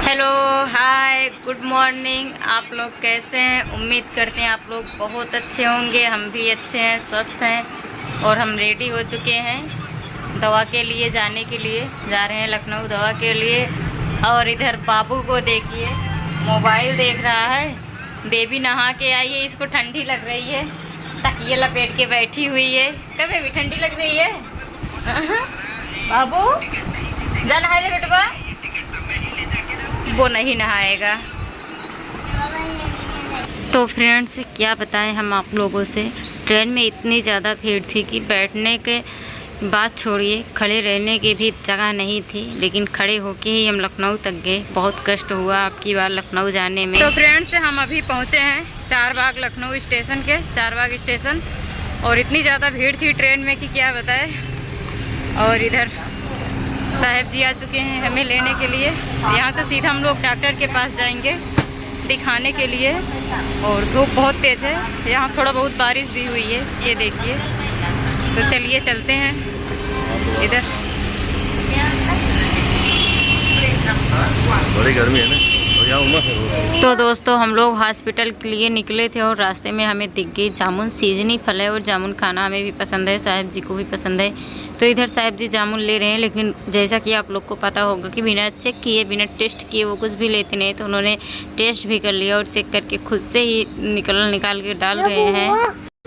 Hello, हाय, good morning. आप लोग कैसे हैं? उम्मीद करते हैं आप लोग बहुत अच्छे होंगे। हम भी अच्छे हैं, स्वस्थ हैं और हम रेडी हो चुके हैं दवा के लिए जाने के लिए। जा रहे हैं लखनऊ दवा के लिए। और इधर बाबू को देखिए, मोबाइल देख रहा है। बेबी नहा के आई है, इसको ठंडी लग रही है, तकिए लपेट के बैठी हुई है। क्या बेबी, ठंडी लग रही है? बाबू जा नहा ले बेटवा। वो नहीं नहाएगा। तो फ्रेंड्स, क्या बताएं हम आप लोगों से, ट्रेन में इतनी ज़्यादा भीड़ थी कि बैठने के बात छोड़िए, खड़े रहने की भी जगह नहीं थी। लेकिन खड़े होके ही हम लखनऊ तक गए। बहुत कष्ट हुआ आपकी बार लखनऊ जाने में। तो फ्रेंड्स, हम अभी पहुँचे हैं चारबाग लखनऊ स्टेशन के, चारबाग स्टेशन। और इतनी ज़्यादा भीड़ थी ट्रेन में कि क्या बताएं। और इधर साहब जी आ चुके हैं हमें लेने के लिए। यहाँ से सीधा हम लोग डॉक्टर के पास जाएंगे दिखाने के लिए। और धूप बहुत तेज़ है, यहाँ थोड़ा बहुत बारिश भी हुई है, ये देखिए। तो चलिए चलते हैं इधर। बड़ी गर्मी है ना, तो यहाँ उमस है। तो दोस्तों, हम लोग हॉस्पिटल के लिए निकले थे और रास्ते में हमें दिख गई जामुन। सीजनी फल है और जामुन खाना हमें भी पसंद है, साहब जी को भी पसंद है। तो इधर साहब जी जामुन ले रहे हैं। लेकिन जैसा कि आप लोग को पता होगा कि बिना चेक किए, बिना टेस्ट किए वो कुछ भी लेते नहीं। तो उन्होंने टेस्ट भी कर लिया और चेक करके खुद से ही निकाल के डाल रहे हैं।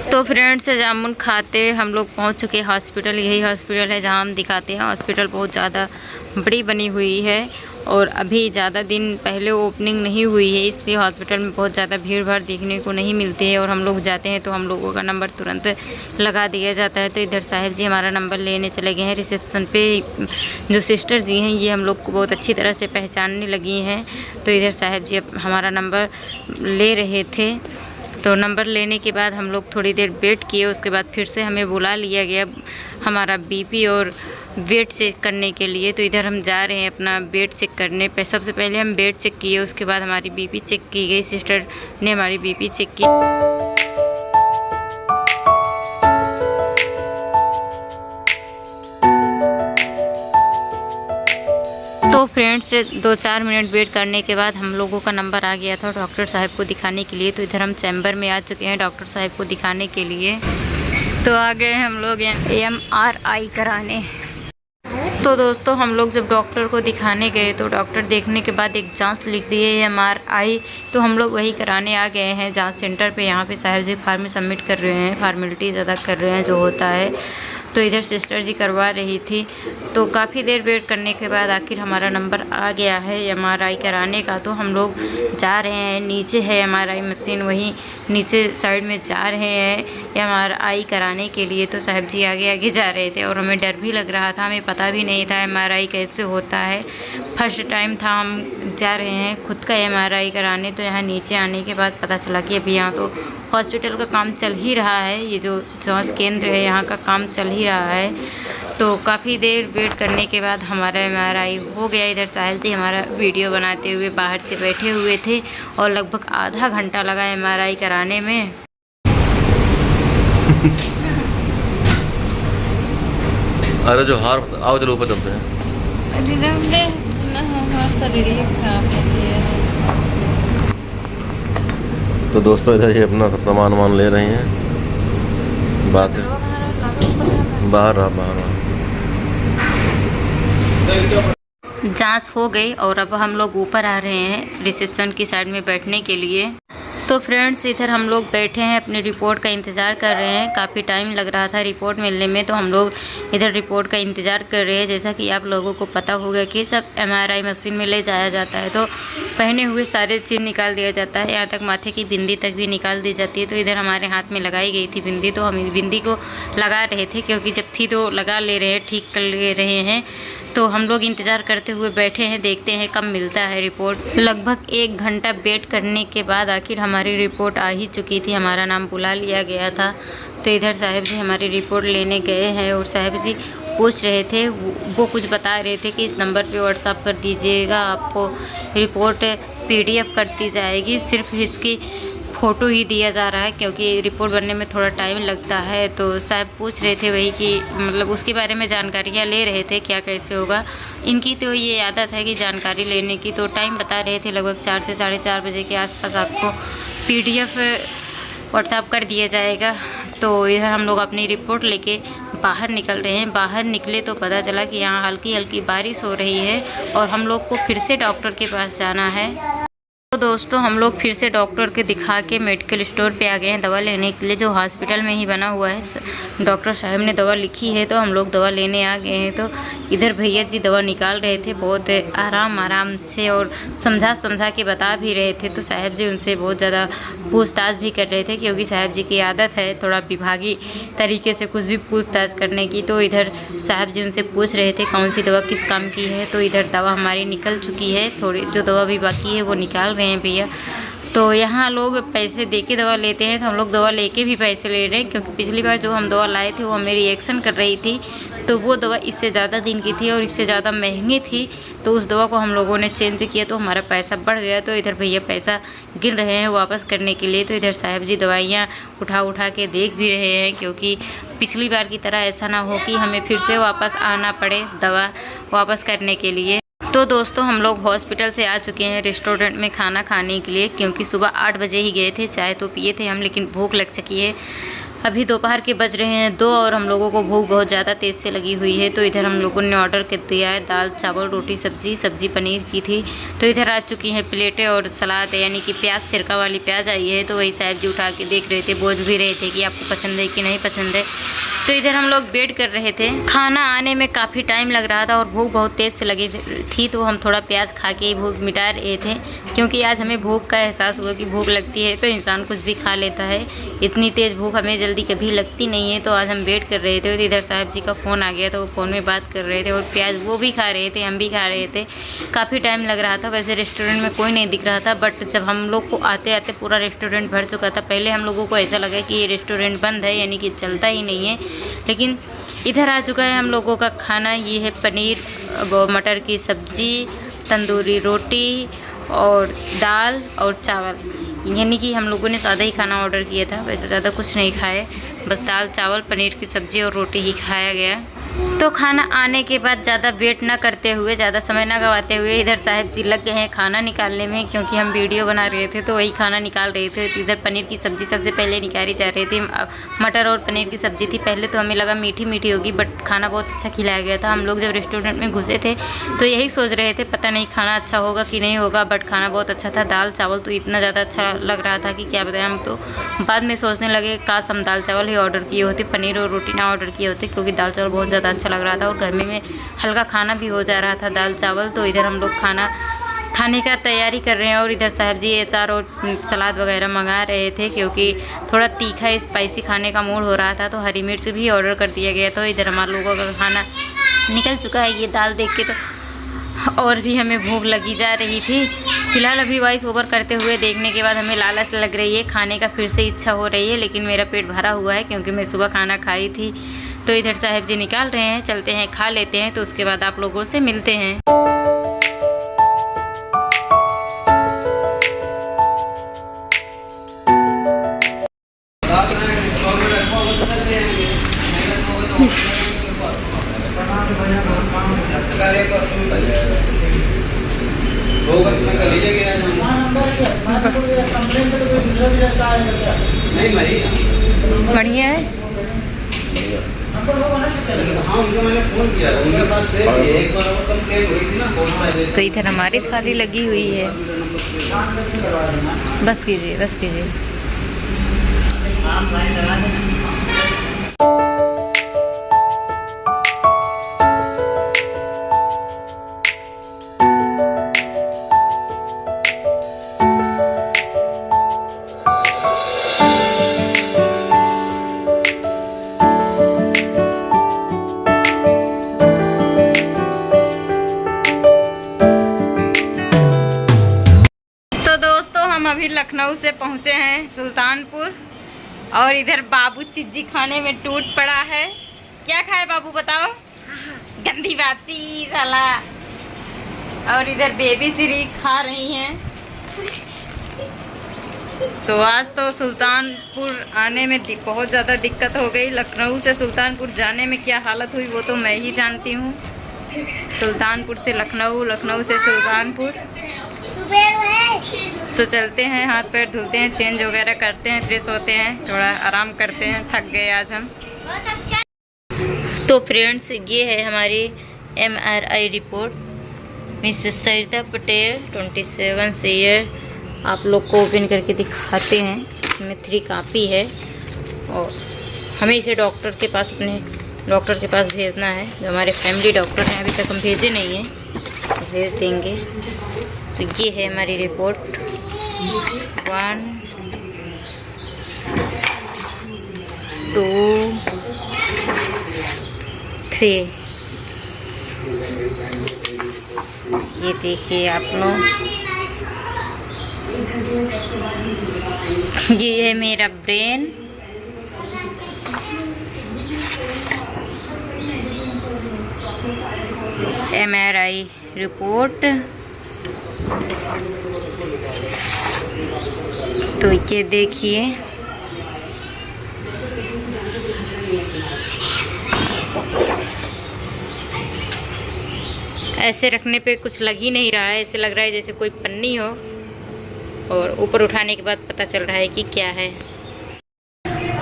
तो फ्रेंड्स, जामुन खाते हम लोग पहुंच चुके हॉस्पिटल। यही हॉस्पिटल है जहां हम दिखाते हैं। हॉस्पिटल बहुत ज़्यादा बड़ी बनी हुई है और अभी ज़्यादा दिन पहले ओपनिंग नहीं हुई है, इसलिए हॉस्पिटल में बहुत ज़्यादा भीड़ भाड़ देखने को नहीं मिलती है। और हम लोग जाते हैं तो हम लोगों का नंबर तुरंत लगा दिया जाता है। तो इधर साहब जी हमारा नंबर लेने चले गए हैं रिसेप्शन पे। जो सिस्टर जी हैं, ये हम लोग को बहुत अच्छी तरह से पहचानने लगी हैं। तो इधर साहब जी हमारा नंबर ले रहे थे। तो नंबर लेने के बाद हम लोग थोड़ी देर वेट किए। उसके बाद फिर से हमें बुला लिया गया हमारा बीपी और वेट चेक करने के लिए। तो इधर हम जा रहे हैं अपना वेट चेक करने पे। सबसे पहले हम वेट चेक किए, उसके बाद हमारी बीपी चेक की गई। सिस्टर ने हमारी बीपी चेक की। तो फ्रेंड्स, 2-4 मिनट वेट करने के बाद हम लोगों का नंबर आ गया था डॉक्टर साहब को दिखाने के लिए। तो इधर हम चैम्बर में आ चुके हैं डॉक्टर साहब को दिखाने के लिए। तो आ गए हम लोग MRI कराने। तो दोस्तों, हम लोग जब डॉक्टर को दिखाने गए तो डॉक्टर देखने के बाद एक जांच लिख दिए MRI। तो हम लोग वही कराने आ गए हैं जांच सेंटर पे। यहाँ पे साहब जी फार्म सबमिट कर रहे हैं, फॉर्मेलिटी ज़्यादा कर रहे हैं जो होता है। तो इधर सिस्टर जी करवा रही थी। तो काफ़ी देर वेट करने के बाद आखिर हमारा नंबर आ गया है MRI कराने का। तो हम लोग जा रहे हैं, नीचे है MRI मशीन, वहीं नीचे साइड में जा रहे हैं MRI कराने के लिए। तो साहब जी आगे आगे जा रहे थे और हमें डर भी लग रहा था, हमें पता भी नहीं था MRI कैसे होता है। फर्स्ट टाइम था हम जा रहे हैं खुद का MRI कराने। तो यहाँ नीचे आने के बाद पता चला कि अभी यहाँ तो हॉस्पिटल का काम चल ही रहा है, ये जो जांच केंद्र है यहाँ का काम चल ही रहा है। तो काफ़ी देर वेट करने के बाद हमारा MRI हो गया। इधर साहिल जी हमारा वीडियो बनाते हुए बाहर से बैठे हुए थे और लगभग आधा घंटा लगा MRI कराने में। अरे जो हार आओ, चलो ऊपर चलते हैं। तो दोस्तों, इधर ये अपना सामान वामान ले रहे हैं। बात है बाहर रहा। जांच हो गई और अब हम लोग ऊपर आ रहे हैं रिसेप्शन की साइड में बैठने के लिए। तो फ्रेंड्स, इधर हम लोग बैठे हैं, अपनी रिपोर्ट का इंतज़ार कर रहे हैं। काफ़ी टाइम लग रहा था रिपोर्ट मिलने में, तो हम लोग इधर रिपोर्ट का इंतज़ार कर रहे हैं। जैसा कि आप लोगों को पता होगा कि सब MRI मशीन में ले जाया जाता है तो पहने हुए सारे चीज़ निकाल दिया जाता है, यहाँ तक माथे की बिंदी तक भी निकाल दी जाती है। तो इधर हमारे हाथ में लगाई गई थी बिंदी, तो हम बिंदी को लगा रहे थे क्योंकि जब थी तो लगा ले रहे हैं, ठीक कर ले रहे हैं। तो हम लोग इंतज़ार करते हुए बैठे हैं, देखते हैं कब मिलता है रिपोर्ट। लगभग 1 घंटा वेट करने के बाद आखिर हमारी रिपोर्ट आ ही चुकी थी, हमारा नाम बुला लिया गया था। तो इधर साहब जी हमारी रिपोर्ट लेने गए हैं और साहब जी पूछ रहे थे, वो कुछ बता रहे थे कि इस नंबर पे व्हाट्सअप कर दीजिएगा, आपको रिपोर्ट PDF कर दी जाएगी। सिर्फ इसकी फ़ोटो ही दिया जा रहा है, क्योंकि रिपोर्ट बनने में थोड़ा टाइम लगता है। तो साहब पूछ रहे थे वही कि मतलब उसके बारे में जानकारियाँ ले रहे थे, क्या कैसे होगा। इनकी तो ये आदत है कि जानकारी लेने की। तो टाइम बता रहे थे लगभग 4 से 4:30 बजे के आसपास आपको PDF व्हाट्सएप कर दिया जाएगा। तो इधर हम लोग अपनी रिपोर्ट लेके बाहर निकल रहे हैं। बाहर निकले तो पता चला कि यहाँ हल्की हल्की बारिश हो रही है और हम लोग को फिर से डॉक्टर के पास जाना है। तो दोस्तों हम लोग फिर से डॉक्टर के दिखा के मेडिकल स्टोर पे आ गए हैं दवा लेने के लिए, जो हॉस्पिटल में ही बना हुआ है। डॉक्टर साहब ने दवा लिखी है तो हम लोग दवा लेने आ गए हैं। तो इधर भैया जी दवा निकाल रहे थे बहुत आराम से और समझा के बता भी रहे थे। तो साहब जी उनसे बहुत ज़्यादा पूछताछ भी कर रहे थे, क्योंकि साहब जी की आदत है थोड़ा विभागी तरीके से कुछ भी पूछताछ करने की। तो इधर साहब जी उनसे पूछ रहे थे कौन सी दवा किस काम की है। तो इधर दवा हमारी निकल चुकी है, थोड़ी जो दवा भी बाकी है वो निकाल रहे हैं भैया। तो यहाँ लोग पैसे दे के दवा लेते हैं, तो हम लोग दवा लेके भी पैसे ले रहे हैं, क्योंकि पिछली बार जो हम दवा लाए थे वो हमें रिएक्शन कर रही थी। तो वो दवा इससे ज़्यादा दिन की थी और इससे ज़्यादा महंगी थी। तो उस दवा को हम लोगों ने चेंज किया तो हमारा पैसा बढ़ गया। तो इधर भैया पैसा गिन रहे हैं वापस करने के लिए। तो इधर साहब जी दवाइयाँ उठा के देख भी रहे हैं, क्योंकि पिछली बार की तरह ऐसा ना हो कि हमें फिर से वापस आना पड़े दवा वापस करने के लिए। तो दोस्तों हम लोग हॉस्पिटल से आ चुके हैं रेस्टोरेंट में खाना खाने के लिए, क्योंकि सुबह 8 बजे ही गए थे। चाय तो पिए थे हम, लेकिन भूख लग चुकी है। अभी दोपहर के बज रहे हैं 2 और हम लोगों को भूख बहुत ज़्यादा तेज़ से लगी हुई है। तो इधर हम लोगों ने ऑर्डर कर दिया है दाल चावल रोटी सब्जी पनीर की थी। तो इधर आ चुकी हैं प्लेटें और सलाद, यानी कि प्याज सिरका वाली प्याज आई है। तो वही साहब जी उठा के देख रहे थे, बोल भी रहे थे कि आपको पसंद है कि नहीं पसंद है। तो इधर हम लोग वेट कर रहे थे। खाना आने में काफ़ी टाइम लग रहा था और भूख बहुत तेज़ से लगी थी। तो हम थोड़ा प्याज खा के ही भूख मिटा रहे थे, क्योंकि आज हमें भूख का एहसास हुआ कि भूख लगती है तो इंसान कुछ भी खा लेता है। इतनी तेज़ भूख हमें जल्दी कभी लगती नहीं है। तो आज हम वेट कर रहे थे। तो इधर साहब जी का फ़ोन आ गया, तो वो फ़ोन में बात कर रहे थे और प्याज वो भी खा रहे थे, हम भी खा रहे थे। काफ़ी टाइम लग रहा था। वैसे रेस्टोरेंट में कोई नहीं दिख रहा था, बट जब हम लोग को आते आते पूरा रेस्टोरेंट भर चुका था। पहले हम लोगों को ऐसा लगा कि ये रेस्टोरेंट बंद है, यानी कि चलता ही नहीं है, लेकिन इधर आ चुका है हम लोगों का खाना। ये है पनीर मटर की सब्ज़ी, तंदूरी रोटी और दाल और चावल, यानी कि हम लोगों ने सादा ही खाना ऑर्डर किया था। वैसे ज़्यादा कुछ नहीं खाए, बस दाल चावल पनीर की सब्ज़ी और रोटी ही खाया गया। तो खाना आने के बाद ज़्यादा वेट ना करते हुए, ज़्यादा समय ना गवाते हुए इधर साहब जी लग गए हैं खाना निकालने में, क्योंकि हम वीडियो बना रहे थे तो वही खाना निकाल रहे थे। इधर पनीर की सब्ज़ी सबसे पहले निकाली जा रही थी। मटर और पनीर की सब्ज़ी थी। पहले तो हमें लगा मीठी मीठी होगी, बट खाना बहुत अच्छा खिलाया गया था। हम लोग जब रेस्टोरेंट में घुसे थे तो यही सोच रहे थे पता नहीं खाना अच्छा होगा कि नहीं होगा, बट खाना बहुत अच्छा था। दाल चावल तो इतना ज़्यादा अच्छा लग रहा था कि क्या बताएं। हम तो बाद में सोचने लगे काश हम दाल चावल ही ऑर्डर किए होते, पनीर और रोटी ना ऑर्डर किए होते, क्योंकि दाल चावल बहुत ज़्यादा अच्छा लग रहा था और घर में हल्का खाना भी हो जा रहा था दाल चावल। तो इधर हम लोग खाना खाने का तैयारी कर रहे हैं और इधर साहब जी अचार और सलाद वगैरह मंगा रहे थे, क्योंकि थोड़ा तीखा स्पाइसी खाने का मूड हो रहा था। तो हरी मिर्च भी ऑर्डर कर दिया गया। तो इधर हमारे लोगों का खाना निकल चुका है। ये दाल देख के तो और भी हमें भूख लगी जा रही थी। फिलहाल अभी वॉइस ओवर करते हुए देखने के बाद हमें लालच लग रही है, खाने का फिर से इच्छा हो रही है, लेकिन मेरा पेट भरा हुआ है क्योंकि मैं सुबह खाना खाई थी। तो इधर साहब जी निकाल रहे हैं, चलते हैं खा लेते हैं, तो उसके बाद आप लोगों से मिलते हैं। बढ़िया है। तो इधर हमारी थाली लगी हुई है। बस कीजिए, बस कीजिए। हम अभी लखनऊ से पहुंचे हैं सुल्तानपुर, और इधर बाबू चिज्जी खाने में टूट पड़ा है। क्या खाए बाबू बताओ? गंदी बासी साला। और इधर बेबी श्री खा रही हैं। तो आज तो सुल्तानपुर आने में बहुत ज़्यादा दिक्कत हो गई। लखनऊ से सुल्तानपुर जाने में क्या हालत हुई वो तो मैं ही जानती हूँ। सुल्तानपुर से लखनऊ, लखनऊ से सुल्तानपुर। तो चलते हैं, हाथ पैर धुलते हैं, चेंज वगैरह करते हैं, फ्रेश होते हैं, थोड़ा आराम करते हैं, थक गए आज हम। तो फ्रेंड्स ये है हमारी MRI रिपोर्ट। मिसेस सरिता पटेल 27 ईयर। आप लोग को ओपन करके दिखाते हैं। इसमें 3 कॉपी है और हमें इसे डॉक्टर के पास, अपने डॉक्टर के पास भेजना है जो हमारे फैमिली डॉक्टर हैं। अभी तक हम भेजे नहीं हैं, तो भेज देंगे। तो ये है हमारी रिपोर्ट 1 2 3। ये देखिए आप लोग, ये है मेरा ब्रेन। MRI report. तो ये देखिए, ऐसे रखने पे कुछ लग ही नहीं रहा है। ऐसे लग रहा है जैसे कोई पन्नी हो, और ऊपर उठाने के बाद पता चल रहा है कि क्या है।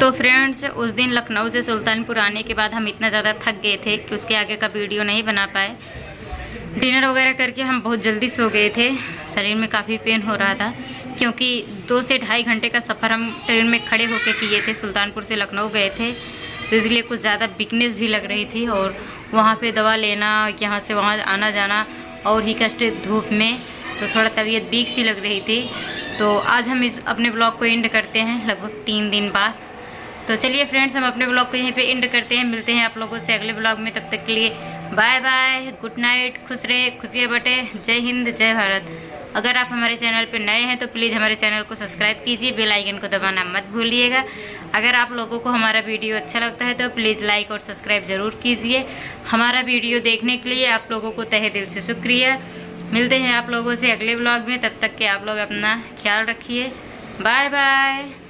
तो फ्रेंड्स उस दिन लखनऊ से सुल्तानपुर आने के बाद हम इतना ज़्यादा थक गए थे कि उसके आगे का वीडियो नहीं बना पाए। डिनर वगैरह करके हम बहुत जल्दी सो गए थे। शरीर में काफ़ी पेन हो रहा था क्योंकि 2 से ढाई घंटे का सफ़र हम ट्रेन में खड़े होकर किए थे। सुल्तानपुर से लखनऊ गए थे, तो इसलिए कुछ ज़्यादा वीकनेस भी लग रही थी। और वहाँ पे दवा लेना, यहाँ से वहाँ आना जाना और ही कष्ट धूप में, तो थोड़ा तबीयत वीक सी लग रही थी। तो आज हम इस अपने ब्लॉग को एंड करते हैं लगभग 3 दिन बाद। तो चलिए फ्रेंड्स, हम अपने ब्लॉग को यहीं पे एंड करते हैं। मिलते हैं आप लोगों से अगले ब्लॉग में। तब तक के लिए बाय बाय, गुड नाइट, खुश रहे, खुशियाँ बटे, जय हिंद, जय भारत। अगर आप हमारे चैनल पे नए हैं तो प्लीज़ हमारे चैनल को सब्सक्राइब कीजिए, बेल आइकन को दबाना मत भूलिएगा। अगर आप लोगों को हमारा वीडियो अच्छा लगता है तो प्लीज़ लाइक और सब्सक्राइब ज़रूर कीजिए। हमारा वीडियो देखने के लिए आप लोगों को तहे दिल से शुक्रिया। मिलते हैं आप लोगों से अगले ब्लॉग में। तब तक के आप लोग अपना ख्याल रखिए। Bye bye.